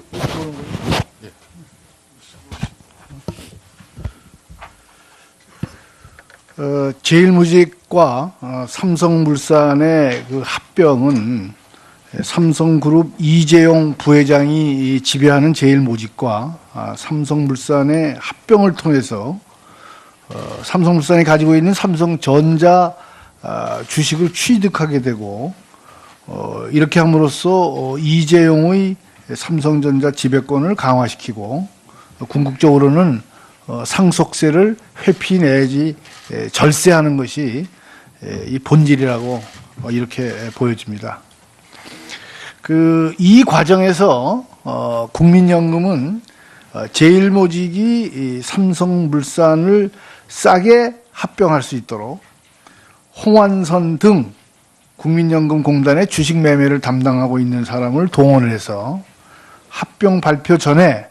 들어오는 거예요? 네. 제일모직과 삼성물산의 그 합병은 삼성그룹 이재용 부회장이 지배하는 제일모직과 삼성물산의 합병을 통해서 삼성물산이 가지고 있는 삼성전자 주식을 취득하게 되고 이렇게 함으로써 이재용의 삼성전자 지배권을 강화시키고 궁극적으로는 상속세를 회피 내지 절세하는 것이 이 본질이라고 이렇게 보여집니다. 이 과정에서 국민연금은 제일모직이 삼성물산을 싸게 합병할 수 있도록 홍완선 등 국민연금공단의 주식 매매를 담당하고 있는 사람을 동원을 해서 합병 발표 전에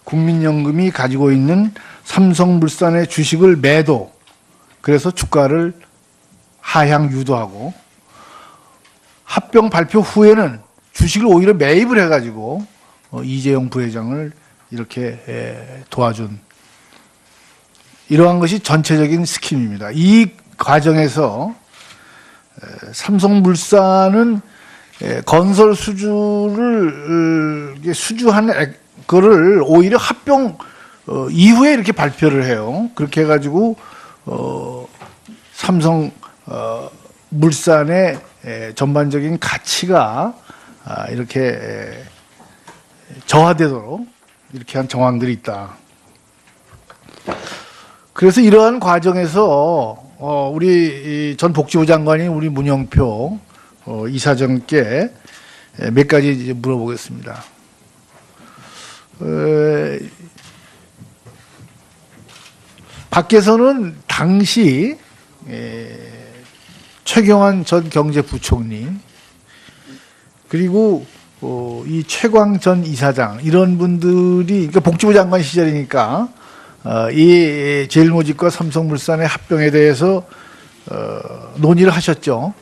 국민연금이 가지고 있는 삼성물산의 주식을 매도, 그래서 주가를 하향 유도하고 합병 발표 후에는 주식을 오히려 매입을 해가지고 이재용 부회장을 이렇게 도와준 이러한 것이 전체적인 스킴입니다. 이 과정에서 삼성물산은 건설 수주를 수주한 거를 오히려 합병 이후에 이렇게 발표를 해요. 그렇게 해가지고 삼성물산의 전반적인 가치가 이렇게 저하되도록 이렇게 한 정황들이 있다. 그래서 이러한 과정에서 우리 전 복지부 장관이 우리 문영표 이사장께 몇 가지 이제 물어보겠습니다. 밖에서는 당시 최경환 전 경제부총리 그리고 이 최광 전 이사장 이런 분들이 그러니까 복지부 장관 시절이니까 이 제일모직과 삼성물산의 합병에 대해서 논의를 하셨죠?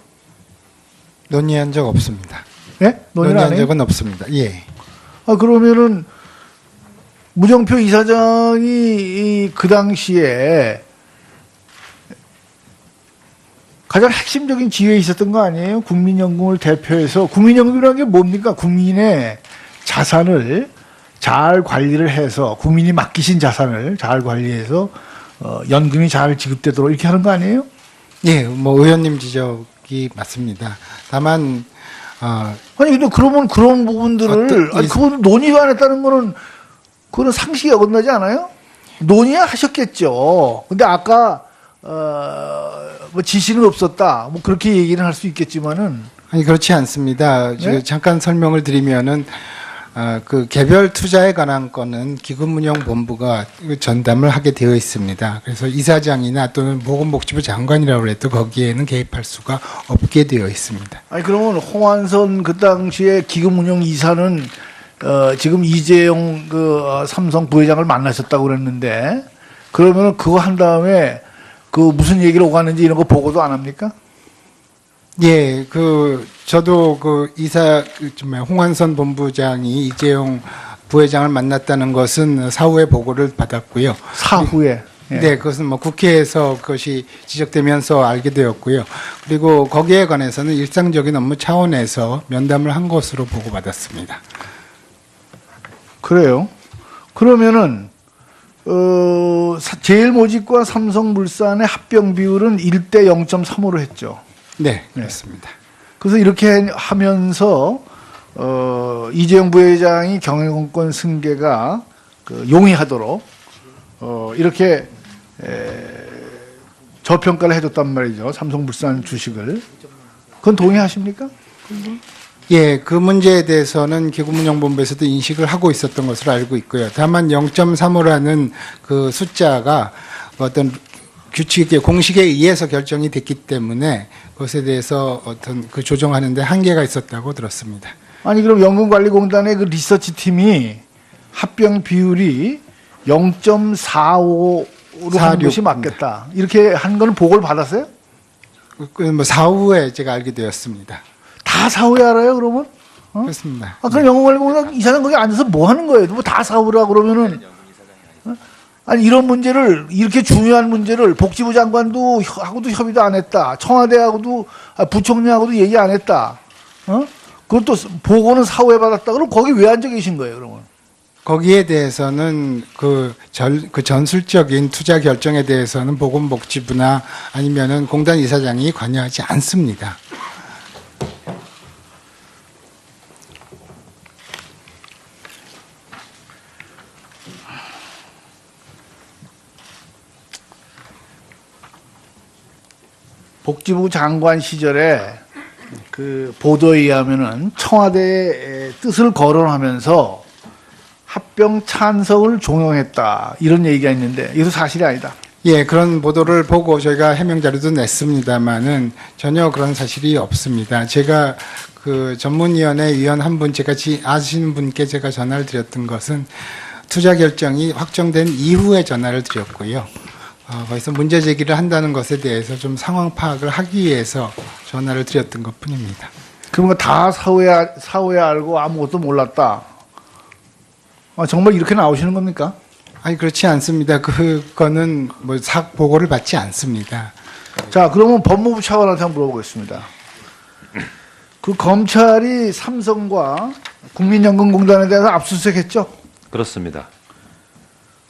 논의한 적 없습니다. 네? 논의한 적은 없습니다. 예. 그러면은 문영표 이사장이 그 당시에 가장 핵심적인 지위에 있었던 거 아니에요? 국민연금을 대표해서. 국민연금이라는 게 뭡니까? 국민의 자산을 잘 관리를 해서, 국민이 맡기신 자산을 잘 관리해서 연금이 잘 지급되도록 이렇게 하는 거 아니에요? 예, 뭐 의원님 지적이 맞습니다. 다만 아니 근데 그러면 그런 부분들을 그건 논의 안 했다는 거는 그거는 상식이 어긋나지 않아요? 논의하셨겠죠. 근데 아까 뭐 지시는 없었다. 뭐 그렇게 얘기는 할 수 있겠지만은 아니 그렇지 않습니다. 네? 잠깐 설명을 드리면은 그 개별 투자에 관한 건은 기금운용본부가 전담을 하게 되어 있습니다. 그래서 이사장이나 또는 보건복지부 장관이라고 해도 거기에는 개입할 수가 없게 되어 있습니다. 아니 그러면 홍완선 그 당시에 기금운용 이사는 지금 이재용 그 삼성 부회장을 만나셨다고 그랬는데 그러면 그거 한 다음에 그 무슨 얘기를 오가는지 이런 거 보고도 안 합니까? 예, 저도 홍완선 본부장이 이재용 부회장을 만났다는 것은 사후에 보고를 받았고요. 사후에. 예. 네, 그것은 뭐 국회에서 그것이 지적되면서 알게 되었고요. 그리고 거기에 관해서는 일상적인 업무 차원에서 면담을 한 것으로 보고받았습니다. 그래요. 그러면은 제일모직과 삼성물산의 합병 비율은 1대 0.35로 했죠. 네, 그렇습니다. 그래서 이렇게 하면서 이재용 부회장이 경영권 승계가 용이하도록 이렇게 저평가를 해줬단 말이죠. 삼성물산 주식을. 그건 동의하십니까? 예, 그 문제에 대해서는 기금운용본부에서도 인식을 하고 있었던 것으로 알고 있고요. 다만 0.35라는 그 숫자가 어떤 규칙의 공식에 의해서 결정이 됐기 때문에 그것에 대해서 어떤 그 조정하는데 한계가 있었다고 들었습니다. 아니 그럼 연금관리공단의 그 리서치 팀이 합병 비율이 0.45로 하는 것이 맞겠다. 이렇게 한 거는 보고를 받았어요? 뭐 사후에 제가 알게 되었습니다. 다 사후에 알아요, 그러면? 그렇습니다. 그럼 영업관리공단 이사장 거기 앉아서 뭐 하는 거예요? 뭐 다 사오라 그러면은. 아니, 이런 문제를, 이렇게 중요한 문제를 복지부 장관도 하고도 협의도 안 했다. 청와대하고도, 부총리하고도 얘기 안 했다. 그것도 보고는 사후에 받았다. 그럼 거기 왜 앉아 계신 거예요, 그러면? 거기에 대해서는 그 전술적인 투자 결정에 대해서는 보건복지부나 아니면은 공단 이사장이 관여하지 않습니다. 복지부 장관 시절에 그 보도에 의하면은 청와대의 뜻을 거론하면서 합병 찬성을 종용했다. 이런 얘기가 있는데 이것도 사실이 아니다. 예, 그런 보도를 보고 저희가 해명 자료도 냈습니다만은 전혀 그런 사실이 없습니다. 제가 그 전문위원회 위원 한 분 제가 아시는 분께 제가 전화를 드렸던 것은 투자 결정이 확정된 이후에 전화를 드렸고요. 거기서 문제 제기를 한다는 것에 대해서 좀 상황 파악을 하기 위해서 전화를 드렸던 것 뿐입니다. 그러면 다 사후에 알고 아무것도 몰랐다. 정말 이렇게 나오시는 겁니까? 아니, 그렇지 않습니다. 그거는 뭐 보고를 받지 않습니다. 자, 그러면 법무부 차관한테 한번 물어보겠습니다. 그 검찰이 삼성과 국민연금공단에 대해서 압수수색했죠? 그렇습니다.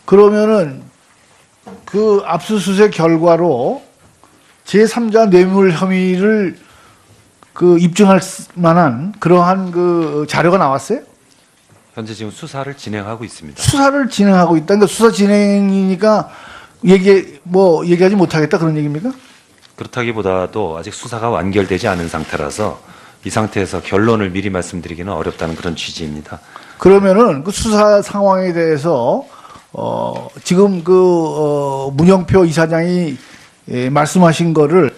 그러면은 그 압수수색 결과로 제3자 뇌물 혐의를 그 입증할 만한 그러한 그 자료가 나왔어요? 현재 지금 수사를 진행하고 있습니다. 수사를 진행하고 있다. 그러니까 수사 진행이니까 얘기하지 못하겠다 그런 얘기입니까? 그렇다기보다도 아직 수사가 완결되지 않은 상태라서 이 상태에서 결론을 미리 말씀드리기는 어렵다는 그런 취지입니다. 그러면은 그 수사 상황에 대해서 지금 문영표 이사장이 말씀하신 거를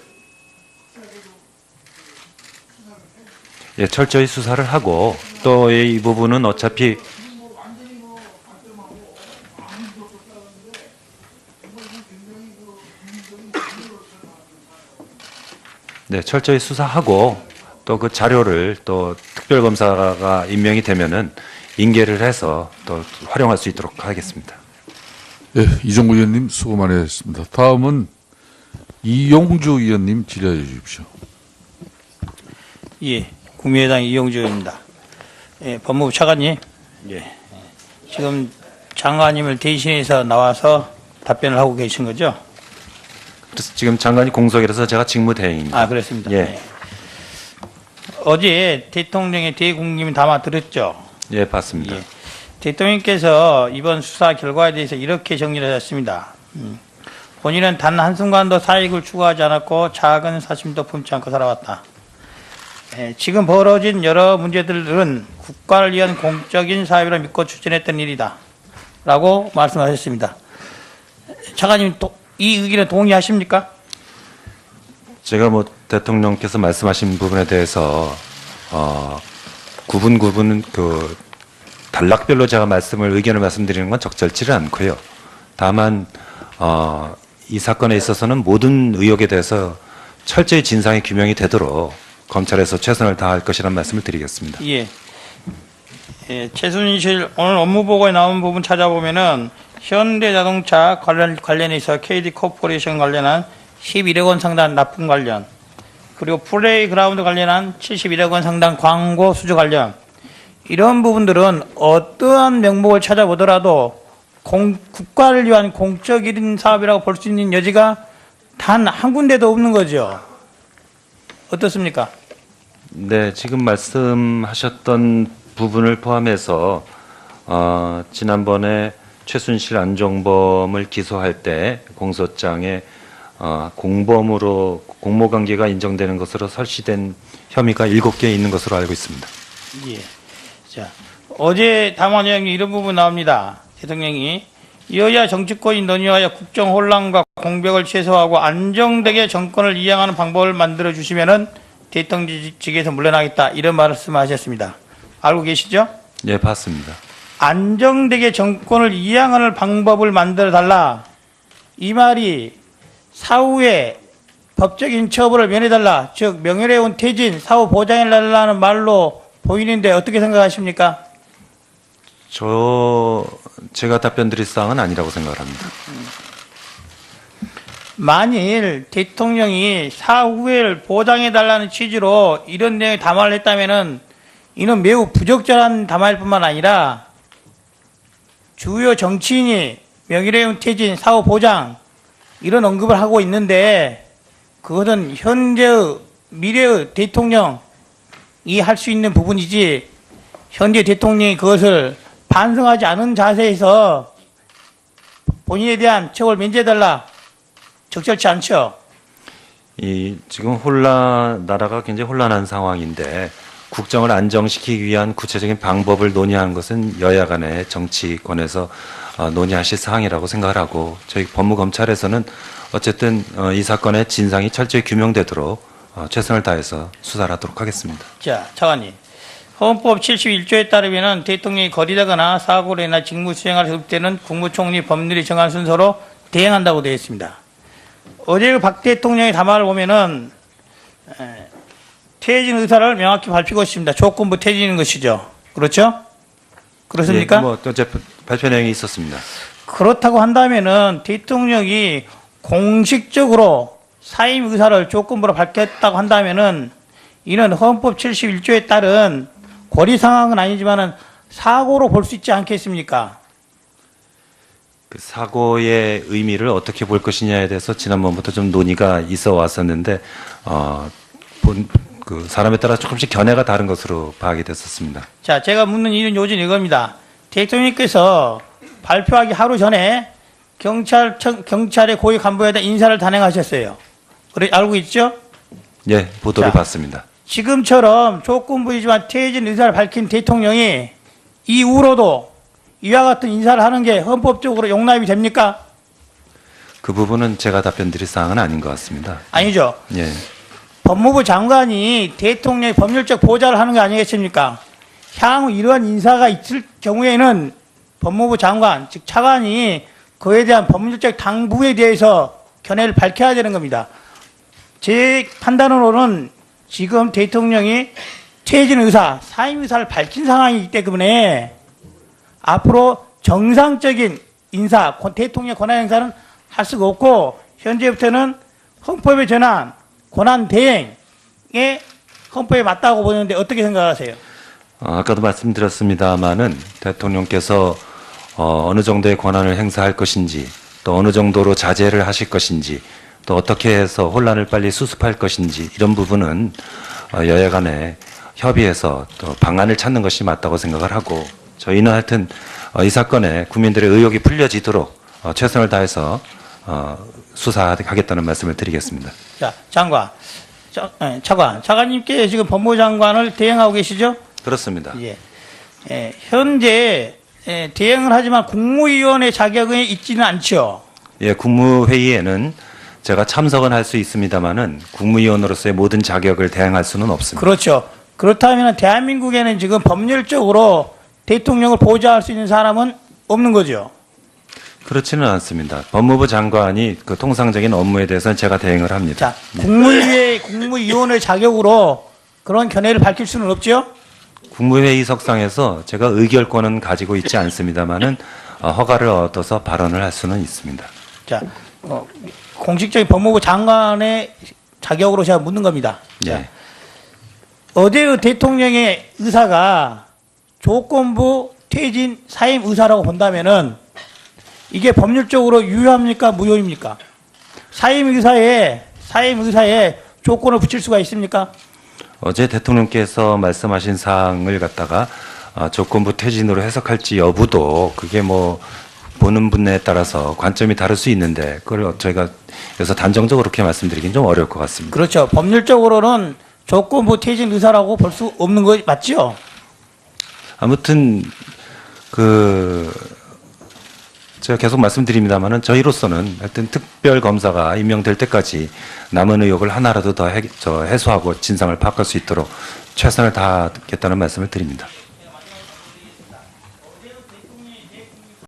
철저히 수사를 하고 또 이 부분은 어차피 철저히 수사하고 또 그 자료를 또 특별검사가 임명이 되면은 인계를 해서 또 활용할 수 있도록 하겠습니다. 예, 이종구 의원님 수고 많으셨습니다. 다음은 이용주 의원님 질의해 주십시오. 예, 국민의당 이용주입니다. 예, 법무부 차관님, 예, 지금 장관님을 대신해서 나와서 답변을 하고 계신 거죠? 그래서 지금 장관이 공석이라서 제가 직무대행입니다. 그렇습니다. 예. 예. 어제 대통령의 대국민 담화 들었죠? 예, 봤습니다. 예. 대통령께서 이번 수사 결과에 대해서 이렇게 정리를 하셨습니다. 본인은 단 한순간도 사익을 추구하지 않았고 작은 사심도 품지 않고 살아왔다. 지금 벌어진 여러 문제들은 국가를 위한 공적인 사업이라 믿고 추진했던 일이다. 라고 말씀하셨습니다. 차관님, 이 의견에 동의하십니까? 제가 대통령께서 말씀하신 부분에 대해서 구분 그 단락별로 제가 의견을 말씀드리는 건 적절치는 않고요. 다만 이 사건에 있어서는 모든 의혹에 대해서 철저히 진상이 규명이 되도록 검찰에서 최선을 다할 것이라는 말씀을 드리겠습니다. 예. 예, 최순실 오늘 업무 보고에 나온 부분 찾아보면은 현대자동차 관련해서 KD 코퍼레이션 관련한 11억 원 상당 납품 관련, 그리고 플레이그라운드 관련한 71억 원 상당 광고 수주 관련, 이런 부분들은 어떠한 명목을 찾아보더라도 국가를 위한 공적인 사업이라고 볼 수 있는 여지가 단 한 군데도 없는 거죠. 어떻습니까? 네, 지금 말씀하셨던 부분을 포함해서 지난번에 최순실 안종범을 기소할 때 공소장에 공범으로 공모관계가 인정되는 것으로 설치된 혐의가 7개 있는 것으로 알고 있습니다. 예. 자, 어제 담화 내용에 이런 부분 나옵니다. 대통령이 여야 정치권이 논의하여 국정 혼란과 공백을 최소화하고 안정되게 정권을 이양하는 방법을 만들어 주시면은 대통령직에서 물러나겠다, 이런 말씀하셨습니다. 알고 계시죠? 예, 봤습니다. 안정되게 정권을 이양하는 방법을 만들어 달라, 이 말이 사후에 법적인 처벌을 면해달라, 즉 명예훼손 퇴진, 사후 보장해달라는 말로 보이는데 어떻게 생각하십니까? 제가 답변 드릴 사항은 아니라고 생각을 합니다. 만일 대통령이 사후회를 보장해달라는 취지로 이런 내용에 담화를 했다면은 이는 매우 부적절한 담화일 뿐만 아니라 주요 정치인이 명예훼손 퇴진 사후 보장 이런 언급을 하고 있는데 그것은 현재의 미래의 대통령이 할 수 있는 부분이지 현재 대통령이 그것을 반성하지 않은 자세에서 본인에 대한 처벌 면제해달라 적절치 않죠. 지금 나라가 굉장히 혼란한 상황인데 국정을 안정시키기 위한 구체적인 방법을 논의하는 것은 여야 간의 정치권에서 논의하실 사항이라고 생각을 하고 저희 법무검찰에서는 어쨌든 이 사건의 진상이 철저히 규명되도록 최선을 다해서 수사를 하도록 하겠습니다. 자, 차관님. 헌법 71조에 따르면 대통령이 거리다거나 사고로 인한 직무 수행할 수 없을 때는 국무총리 법률이 정한 순서로 대행한다고 되어 있습니다. 어제 그 박 대통령의 담화를 보면은 퇴진 의사를 명확히 밝히고 있습니다. 조건부 퇴진인 것이죠. 그렇죠? 그렇습니까? 예, 뭐 어제 발표 내용이 있었습니다. 그렇다고 한다면은 대통령이 공식적으로 사임 의사를 조건부로 밝혔다고 한다면은 이는 헌법 71조에 따른 고리 상황은 아니지만은 사고로 볼 수 있지 않겠습니까? 그 사고의 의미를 어떻게 볼 것이냐에 대해서 지난번부터 좀 논의가 있어 왔었는데 그 사람에 따라 조금씩 견해가 다른 것으로 파악이 됐었습니다. 자, 제가 묻는 이유는 요즘 이겁니다. 대통령께서 발표하기 하루 전에 경찰의 고위 간부에다 인사를 단행하셨어요. 그래 알고 있죠? 예, 보도를 자, 봤습니다. 지금처럼 조건부이지만 퇴진 의사를 밝힌 대통령이 이후로도 이와 같은 인사를 하는 게 헌법적으로 용납이 됩니까? 그 부분은 제가 답변 드릴 사항은 아닌 것 같습니다. 아니죠. 예. 법무부 장관이 대통령의 법률적 보좌를 하는 거 아니겠습니까? 향후 이러한 인사가 있을 경우에는 법무부 장관, 즉 차관이 그에 대한 법률적 당부에 대해서 견해를 밝혀야 되는 겁니다. 제 판단으로는 지금 대통령이 퇴진 의사, 사임 의사를 밝힌 상황이기 때문에 앞으로 정상적인 인사, 대통령 권한 행사는 할 수가 없고 현재부터는 헌법의 전환, 권한 대행에 헌법에 맞다고 보는데 어떻게 생각하세요? 아까도 말씀드렸습니다마는 대통령께서 어느 정도의 권한을 행사할 것인지 또 어느 정도로 자제를 하실 것인지 또 어떻게 해서 혼란을 빨리 수습할 것인지 이런 부분은 여야 간에 협의해서 또 방안을 찾는 것이 맞다고 생각을 하고 저희는 하여튼 이 사건에 국민들의 의혹이 풀려지도록 최선을 다해서 수사하겠다는 말씀을 드리겠습니다. 자, 차관님께 지금 법무부 장관을 대행하고 계시죠? 그렇습니다. 예. 현재 대행을 하지만 국무위원의 자격이 있지는 않죠. 예, 국무회의에는 제가 참석은 할 수 있습니다만은 국무위원으로서의 모든 자격을 대행할 수는 없습니다. 그렇죠. 그렇다면 대한민국에는 지금 법률적으로 대통령을 보좌할 수 있는 사람은 없는 거죠. 그렇지는 않습니다. 법무부 장관이 그 통상적인 업무에 대해서는 제가 대행을 합니다. 자, 국무위원의 자격으로 그런 견해를 밝힐 수는 없죠. 국무회의석상에서 제가 의결권은 가지고 있지 않습니다만은 허가를 얻어서 발언을 할 수는 있습니다. 자, 공식적인 법무부 장관의 자격으로 제가 묻는 겁니다. 자, 예. 어제의 대통령의 의사가 조건부 퇴진 사임 의사라고 본다면은 이게 법률적으로 유효합니까? 무효입니까? 사임 의사에 조건을 붙일 수가 있습니까? 어제 대통령께서 말씀하신 사항을 갖다가 조건부 퇴진으로 해석할지 여부도 그게 뭐 보는 분에 따라서 관점이 다를 수 있는데 그걸 저희가 여기서 단정적으로 그렇게 말씀드리긴 좀 어려울 것 같습니다. 그렇죠. 법률적으로는 조건부 퇴진 의사라고 볼 수 없는 거 맞죠? 아무튼 제가 계속 말씀드립니다만은 저희로서는 하여튼 특별 검사가 임명될 때까지 남은 의혹을 하나라도 더 해소하고 진상을 파악할 수 있도록 최선을 다하겠다는 말씀을 드립니다.